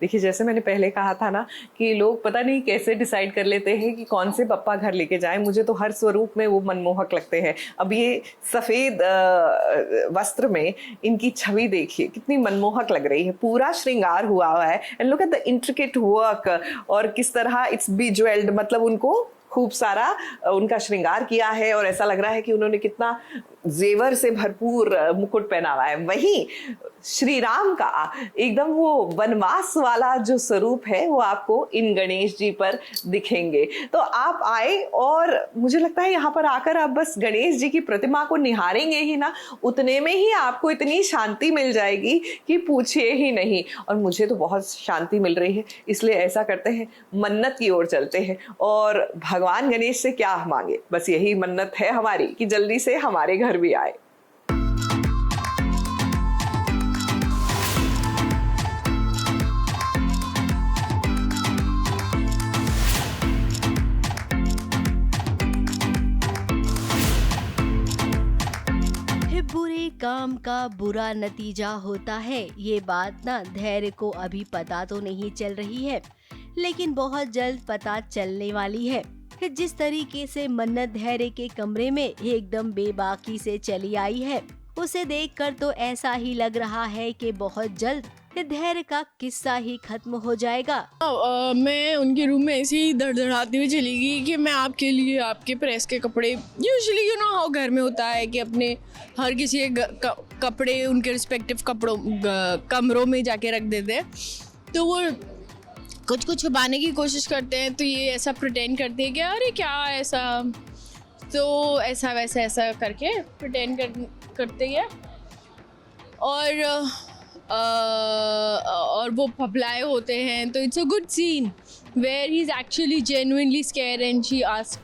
देखिए, जैसे मैंने पहले कहा था ना कि लोग पता नहीं कैसे डिसाइड कर लेते हैं कि कौन से पप्पा घर लेके जाएं। मुझे तो हर स्वरूप में वो मनमोहक लगते हैं। अब ये सफ़ेद वस्त्र में इनकी छवि देखिए, कितनी मनमोहक लग रही है। पूरा श्रृंगार हुआ है and look at the intricate work, और किस तरह इट्स बीज्वेल्ड, मतलब उनको खूब सारा उनका श्रृंगार किया है और ऐसा लग रहा है कि उन्होंने कितना जेवर से भरपूर मुकुट पहना हुआ है। वहीं श्री राम का एकदम वो वनवास वाला जो स्वरूप है वो आपको इन गणेश जी पर दिखेंगे। तो आप आए और मुझे लगता है यहाँ पर आकर आप बस गणेश जी की प्रतिमा को निहारेंगे ही ना, उतने में ही आपको इतनी शांति मिल जाएगी कि पूछिए ही नहीं। और मुझे तो बहुत शांति मिल रही है, इसलिए ऐसा करते हैं, मन्नत की ओर चलते हैं और भगवान गणेश से क्या मांगे, बस यही मन्नत है हमारी कि जल्दी से हमारे घर भी आए। बुरे काम का बुरा नतीजा होता है, ये बात ना धैर्य को अभी पता तो नहीं चल रही है, लेकिन बहुत जल्द पता चलने वाली है। जिस तरीके से मन्नत धैर्य के कमरे में एकदम बेबाकी से चली आई है, उसे देखकर तो ऐसा ही लग रहा है कि बहुत जल्द धैर्य का किस्सा ही खत्म हो जाएगा। मैं उनके रूम में ऐसे ही धड़धड़ाती हुई चली गई कि मैं आपके लिए आपके प्रेस के कपड़े, यूजुअली यू नो हाउ घर में होता है कि अपने हर किसी के कपड़े उनके रिस्पेक्टिव कमरों में जाके रख देते हैं। तो वो कुछ छुपाने की कोशिश करते हैं, तो ये ऐसा प्रिटेंड करते हैं कि अरे क्या ऐसा, तो ऐसा वैसा ऐसा करके प्रिटेंड करते हैं और वो फपलाए होते हैं। तो it's a good scene where he is actually genuinely scared and she ask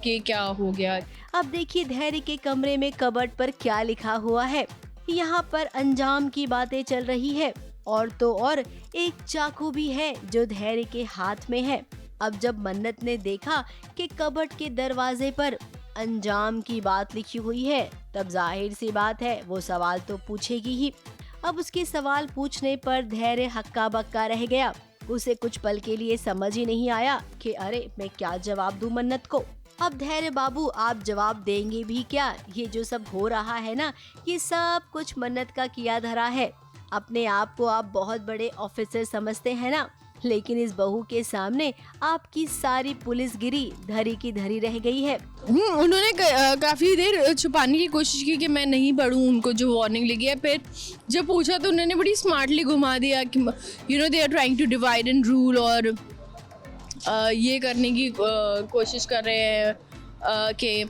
कि क्या हो गया। अब देखिए धैर्य के कमरे में कबर्ड पर क्या लिखा हुआ है। यहाँ पर अंजाम की बातें चल रही है, और तो और एक चाकू भी है जो धैर्य के हाथ में है। अब जब मन्नत ने देखा कि कबर्ड के दरवाजे पर अंजाम की बात लिखी हुई है, तब जाहिर सी बात है वो सवाल तो पूछेगी ही। अब उसके सवाल पूछने पर धैर्य हक्का बक्का रह गया। उसे कुछ पल के लिए समझ ही नहीं आया कि अरे मैं क्या जवाब दूं मन्नत को। अब धैर्य बाबू आप जवाब देंगे भी क्या? ये जो सब हो रहा है ना, ये सब कुछ मन्नत का किया धरा है। अपने आप को आप बहुत बड़े ऑफिसर समझते हैं ना, लेकिन इस बहू के सामने आपकी सारी पुलिसगिरी धरी की धरी रह गई है। उन्होंने काफ़ी देर छुपाने की कोशिश की कि मैं नहीं पढ़ूं उनको जो वार्निंग लगी है। फिर जब पूछा तो उन्होंने बड़ी स्मार्टली घुमा दिया कि you know they are trying to divide and rule, और ये करने की कोशिश कर रहे हैं कि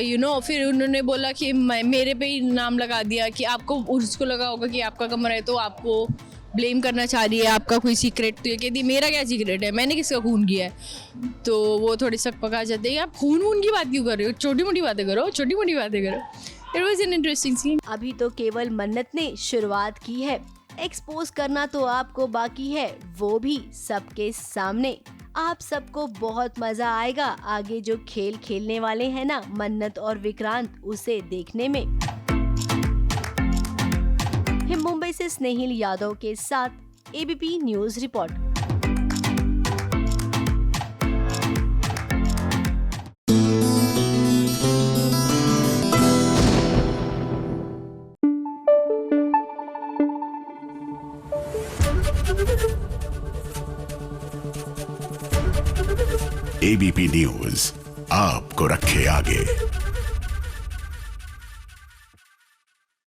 यू नो। फिर उन्होंने बोला कि मेरे पे ही नाम लगा दिया कि आपको, उसको लगा होगा कि आपका कमरा है तो आपको ब्लेम करना चाह रही है, आपका कोई सीक्रेट। तो ये कहती मेरा क्या सीक्रेट है, मैंने किसका खून किया है। तो वो थोड़ी सक पका जाते हैं, आप खून की बात क्यों कर रहे हो, छोटी मोटी बातें करो, छोटी मोटी बातें करो। It was an interesting scene. अभी तो केवल मन्नत ने शुरुआत की है, एक्सपोज करना तो आपको बाकी है, वो भी सबके सामने। आप सबको बहुत मजा आएगा आगे जो खेल खेलने वाले हैं ना मन्नत और विक्रांत, उसे देखने में। मुंबई से स्नेहिल यादव के साथ ABP news report. ABP news आपको रखे आगे।